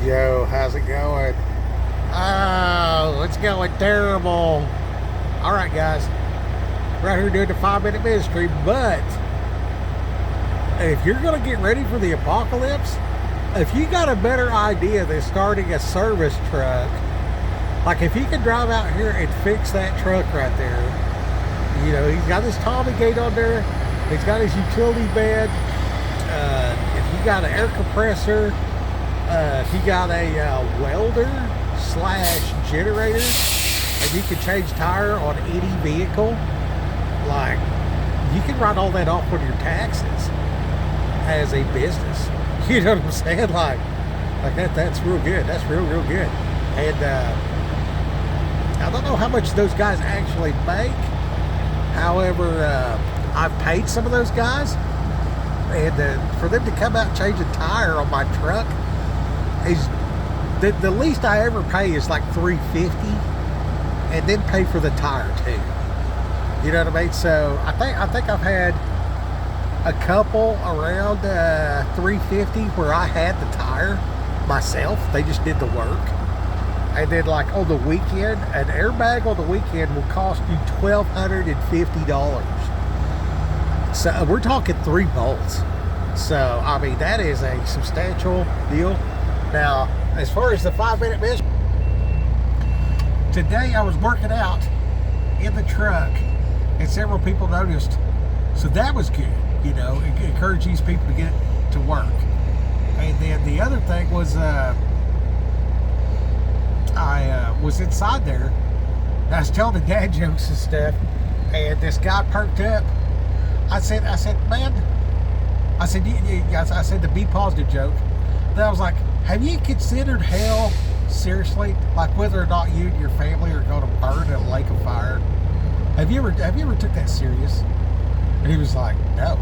Yo, how's it going? Oh, it's going terrible. All right, guys. Right here doing the 5 minute ministry, but if you're going to get ready for the apocalypse, if you got a better idea than starting a service truck, like if you could drive out here and fix that truck right there, you know, he's got his Tommy gate on there, he's got his utility bed, if you got an air compressor, if you got a welder / generator, and you can change tire on any vehicle, like you can write all that off on your taxes as a business. You know what I'm saying? Like that's real good. That's real good. And I don't know how much those guys actually make. However, I've paid some of those guys, and for them to come out and change a tire on my truck is the least I ever pay is like $350, and then pay for the tire too. You know what I mean? So I think I've had a couple around $350 where I had the tire myself. They just did the work. And then like on the weekend, an airbag on the weekend will cost you $1,250. So we're talking 3 bolts. So I mean that is a substantial deal. Now, as far as the 5 minute mission, today I was working out in the truck and several people noticed. So that was good, you know, encourage these people to get to work. And then the other thing was I was inside there. I was telling the dad jokes and stuff, and this guy perked up. I said, man, I said the be positive joke. Then I was like, have you considered hell seriously? Like whether or not you and your family are going to burn in a lake of fire? Have you ever took that serious? And he was like, no.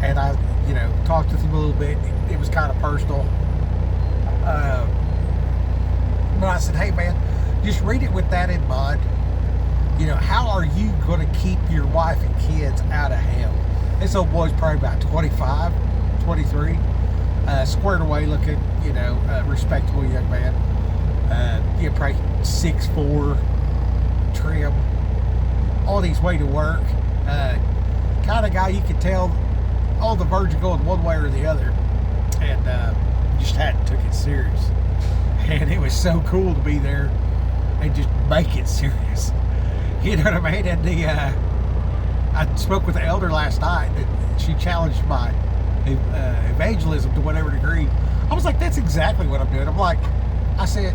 And I, you know, talked with him a little bit. It was kind of personal. But I said, hey man, just read it with that in mind. You know, how are you going to keep your wife and kids out of hell? This old boy's probably about 25, 23. Squared away looking, you know, respectable young man. You know, probably 6'4", trim, on his way to work. Kind of guy you could tell all the virgin going one way or the other, and just hadn't took it serious. And it was so cool to be there and just make it serious. You know what I mean? And I spoke with the elder last night, and she challenged my evangelism to whatever degree. I was like, that's exactly what I'm doing. I'm like, I said,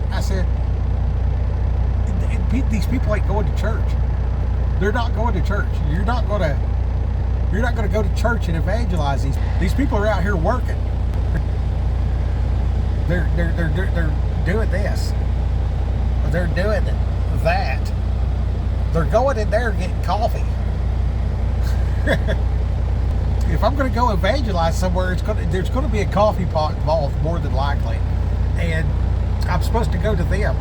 these people ain't going to church. They're not going to church. You're not going to go to church and evangelize these people are out here working. They're doing this. They're doing that. They're going in there and getting coffee. If I'm going to go evangelize somewhere, there's going to be a coffee pot involved more than likely, and I'm supposed to go to them.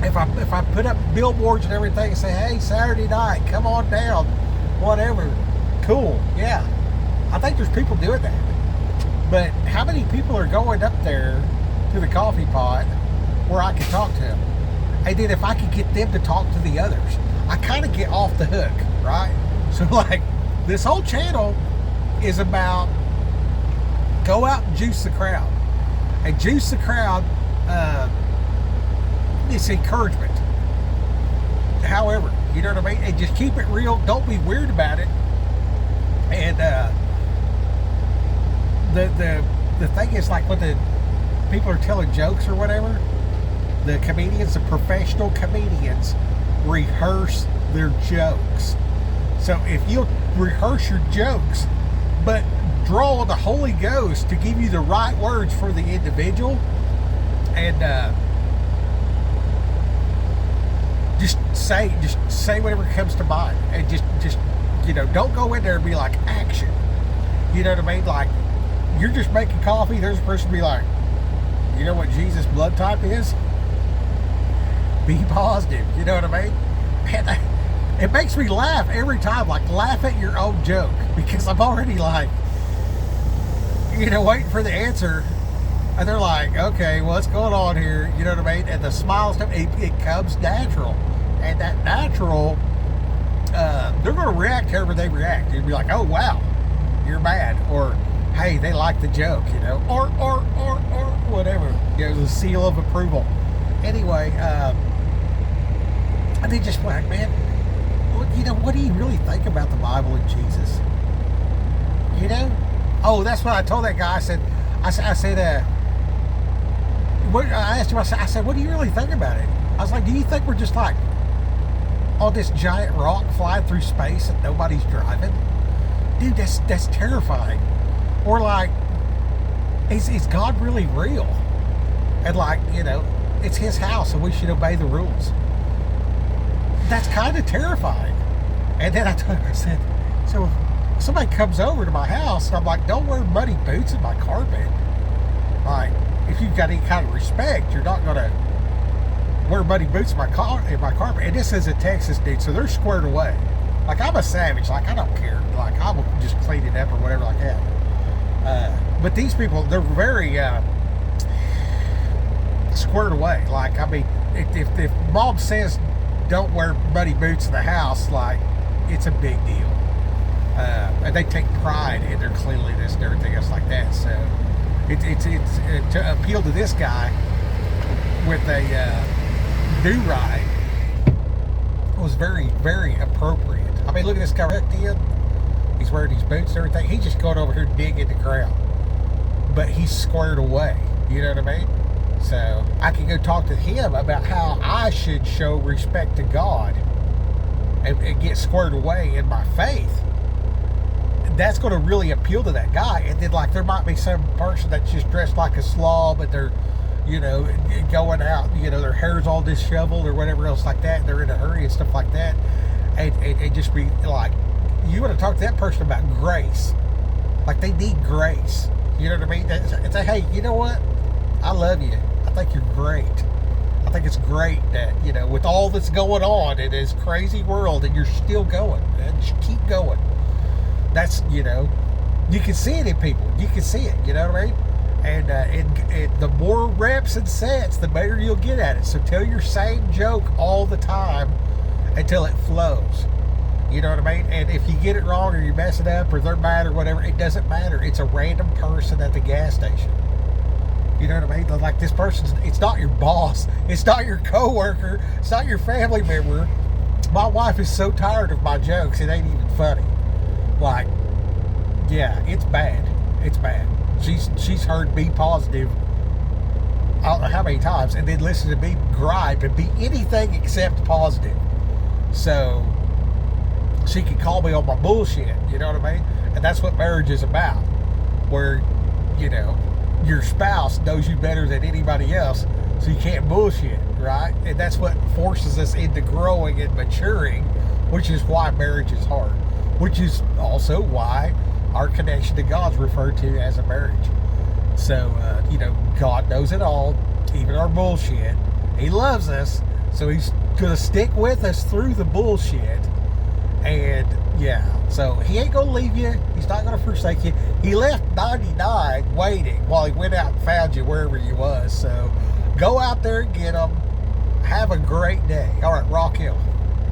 If I put up billboards and everything and say, hey, Saturday night, come on down, whatever, cool, yeah. I think there's people doing that. But how many people are going up there to the coffee pot where I can talk to them? And then if I could get them to talk to the others, I kind of get off the hook, right? So like, this whole channel is about go out and juice the crowd. And juice the crowd, it's encouragement. However, you know what I mean? And just keep it real. Don't be weird about it. And the thing is, like when the people are telling jokes or whatever, the comedians, the professional comedians, rehearse their jokes. So if you'll rehearse your jokes, but draw on the Holy Ghost to give you the right words for the individual, and just say whatever comes to mind, and just you know, don't go in there and be like action. You know what I mean? Like you're just making coffee. There's a person be like, you know what Jesus' blood type is? Be positive. You know what I mean? And it makes me laugh every time. Like laugh at your own joke, because I'm already like, you know, waiting for the answer And they're like, okay, what's going on here? You know what I mean? And the smile stuff, it comes natural. And that natural, they're going to react however they react. You'd be like, oh, wow, you're mad. Or, hey, they like the joke, you know, or whatever. You know, the seal of approval. Anyway, and they just like, man, you know, what do you really think about the Bible and Jesus? You know? Oh, that's what I told that guy. I said, what, I asked him, I said, what do you really think about it? I was like, do you think we're just like on this giant rock flying through space and nobody's driving? Dude, that's terrifying. Or like, is God really real? And like, you know, it's his house and we should obey the rules. That's kind of terrifying. And then I said, so if somebody comes over to my house, and I'm like, don't wear muddy boots in my carpet. Like, if you've got any kind of respect, you're not going to wear muddy boots in my carpet. And this is a Texas dude, so they're squared away. Like, I'm a savage. Like, I don't care. Like, I will just clean it up or whatever like that. But these people, they're very squared away. Like, I mean, if mom says don't wear muddy boots in the house, like, it's a big deal. And they take pride in their cleanliness and everything else like that. So it's to appeal to this guy with a new ride was very, very appropriate. I mean, look at this guy right there. He's wearing these boots and everything. He's just going over here digging the ground. But he's squared away. You know what I mean? So I can go talk to him about how I should show respect to God and get squared away in my faith. That's going to really appeal to that guy. And then, like, there might be some person that's just dressed like a slob, but they're, you know, going out, you know, their hair's all disheveled or whatever else like that. And they're in a hurry and stuff like that. And just be like, you want to talk to that person about grace. Like, they need grace. You know what I mean? And say, hey, you know what? I love you. I think you're great. I think it's great that, you know, with all that's going on in this crazy world, and you're still going. And just keep going. That's, you know, you can see it in people. You can see it. You know what I mean? And the more reps and sets, the better you'll get at it. So tell your same joke all the time until it flows. You know what I mean? And if you get it wrong or you mess it up or they're mad or whatever, it doesn't matter. It's a random person at the gas station. You know what I mean? Like, this person's, it's not your boss. It's not your coworker. It's not your family member. My wife is so tired of my jokes, it ain't even funny. Like, yeah, it's bad. It's bad. She's heard me positive, I don't know how many times, and then listen to me gripe and be anything except positive. So she can call me on my bullshit. You know what I mean? And that's what marriage is about. Where, you know, your spouse knows you better than anybody else, so you can't bullshit, right? And that's what forces us into growing and maturing, which is why marriage is hard. Which is also why our connection to God's referred to as a marriage. So, you know, God knows it all, even our bullshit. He loves us, so he's going to stick with us through the bullshit. And, yeah, so he ain't going to leave you. He's not going to forsake you. He left 99 waiting while he went out and found you wherever you was. So, go out there and get him. Have a great day. All right, Rock Hill.